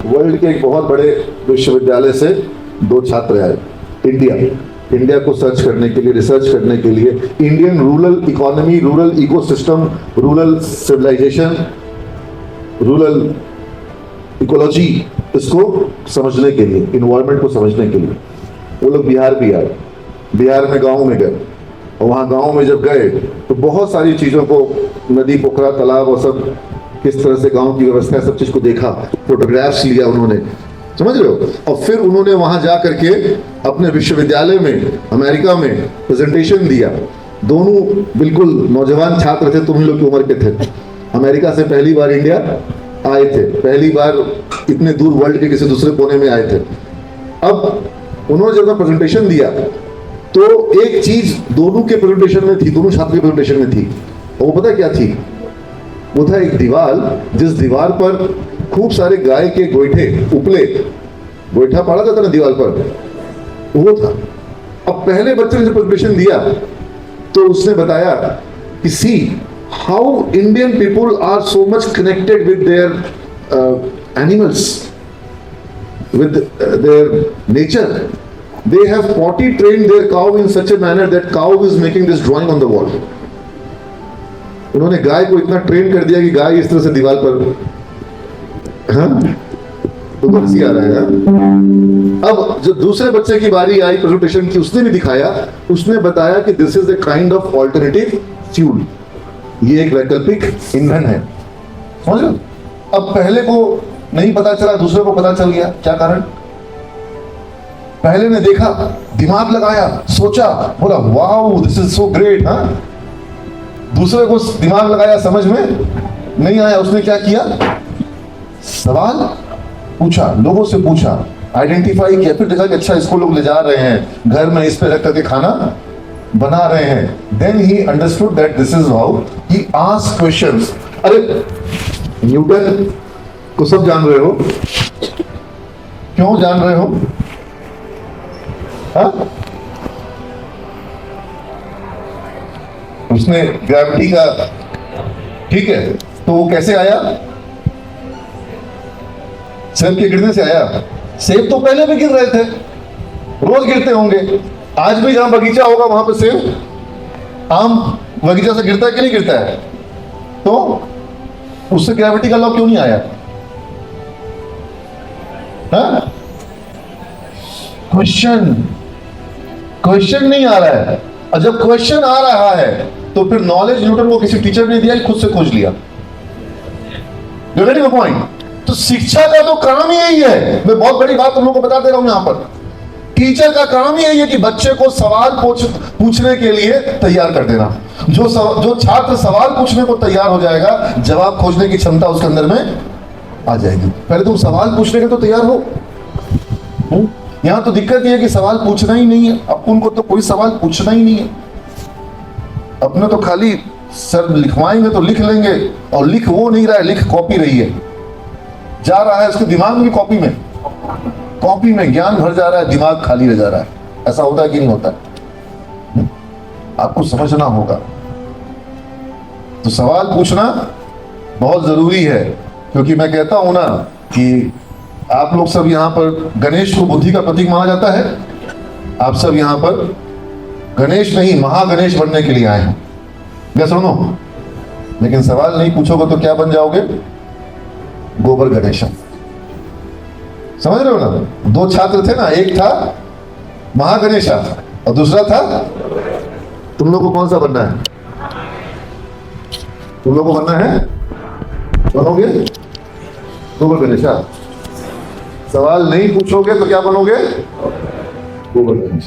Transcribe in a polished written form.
World के एक बहुत बड़े विश्वविद्यालय से 2 छात्र आए इंडिया को सर्च करने के लिए, रिसर्च करने के लिए, Indian rural economy, rural ecosystem, rural civilisation, rural ecology, इसको समझने के लिए, इन्वायरमेंट को समझने के लिए। वो लोग बिहार भी आए, बिहार में गाँव में गए, और वहाँ गाँव में जब गए तो बहुत सारी चीज़ों को, नदी, पोखरा, तालाब और सब, किस तरह से गांव की व्यवस्था है, सब चीज़ को देखा, फोटोग्राफ्स लिया उन्होंने, समझ रहे हो। और फिर उन्होंने वहाँ जा करके अपने विश्वविद्यालय में, अमेरिका में प्रेजेंटेशन दिया। दोनों बिल्कुल नौजवान छात्र थे, तुम लोग की उम्र के थे। अमेरिका से पहली बार इंडिया आए थे, पहली बार इतने दूर वर्ल्ड के किसी दूसरे कोने में आए थे। अब उन्होंने जब प्रेजेंटेशन दिया तो एक चीज दोनों के प्रेजेंटेशन में थी, दोनों छात्र के प्रेजेंटेशन में थी, और वो पता क्या थी? वो था एक दीवार, जिस दीवार पर खूब सारे गाय के गोईठे, उपले, गोईठा पड़ा जाता ना दीवार पर, वो था। अब पहले बच्चे ने जब प्रेजेंटेशन दिया तो उसने बताया कि see how Indian people are so much connected with their animals, with their nature. They have potty trained their cow in such a manner that cow is making this drawing on the wall. उन्होंने गाय को इतना train कर दिया कि गाय इस तरह से दीवार पर, हाँ, तो हंसी आ रहा है। अब जो दूसरे बच्चे की बारी आई प्रेजेंटेशन की, उसने भी दिखाया, उसने बताया कि this is a kind of alternative fuel, ये एक वैकल्पिक ईंधन है, समझ लो। अब पहले को नहीं पता चला, दूसरे को पता चल गया। क्या कारण? पहले ने देखा, दिमाग लगाया, सोचा, बोला wow this is so great, हाँ। दूसरे को दिमाग लगाया, समझ में नहीं आया, उसने क्या किया? सवाल पूछा, लोगों से पूछा, आइडेंटिफाई किया, फिर देखा कि अच्छा इसको लोग ले जा रहे हैं, घर में इस पे रख करके खाना बना रहे हैं। Then he understood that this is how he asked questions. अरे न्यूटन को सब जान रहे हो, क्यों जान रहे हो? हाँ? उसने ग्रेविटी का, ठीक है, तो वो कैसे आया? सेब के गिरने से आया। सेब तो पहले भी गिर रहे थे, रोज गिरते होंगे। आज भी जहां बगीचा होगा वहां पे सेब, आम बगीचा से गिरता है कि नहीं गिरता है? तो उससे ग्रेविटी का लॉ क्यों नहीं आया? क्वेश्चन नहीं आ रहा है, और जब क्वेश्चन आ रहा है तो फिर नॉलेज न्यूटन को किसी टीचर ने दिया, खुद से खोज लिया। You getting the point? तो शिक्षा का तो काम ही यही है। मैं बहुत बड़ी बात तुम लोगों को बता दे रहा हूं यहां पर, टीचर का काम ही यही है कि बच्चे को सवाल पूछने के लिए तैयार कर देना। जो छात्र सवाल पूछने को तैयार हो जाएगा, जवाब खोजने की क्षमता उसके अंदर में आ जाएगी। पहले तुम सवाल पूछने के तो तैयार हो। यहां तो दिक्कत यह है कि सवाल पूछना ही नहीं है, अपन को तो कोई सवाल पूछना ही नहीं है। अपने तो खाली सर लिखवाएंगे तो लिख लेंगे, और लिख वो नहीं रहा है, लिख कॉपी रही है, जा रहा है उसके दिमाग में, कॉपी में ज्ञान भर जा रहा है, दिमाग खाली रह जा रहा है। ऐसा होता है कि नहीं होता? आपको समझना होगा। तो सवाल पूछना बहुत जरूरी है, क्योंकि मैं कहता हूं ना कि आप लोग सब यहाँ पर, गणेश को बुद्धि का प्रतीक माना जाता है। आप सब यहाँ पर गणेश नहीं, महागणेश बनने के लिए आए हैं। क्या सुनो, लेकिन सवाल नहीं पूछोगे तो क्या बन जाओगे? गोबर गणेश। समझ रहे हो ना? 2 छात्र थे ना, एक था महागणेश और दूसरा था, तुम लोग को कौन सा बनना है? तुम लोग को बनना है, बनोगे गोबर गणेश। सवाल नहीं पूछोगे तो क्या बनोगे? गोबर गणेश।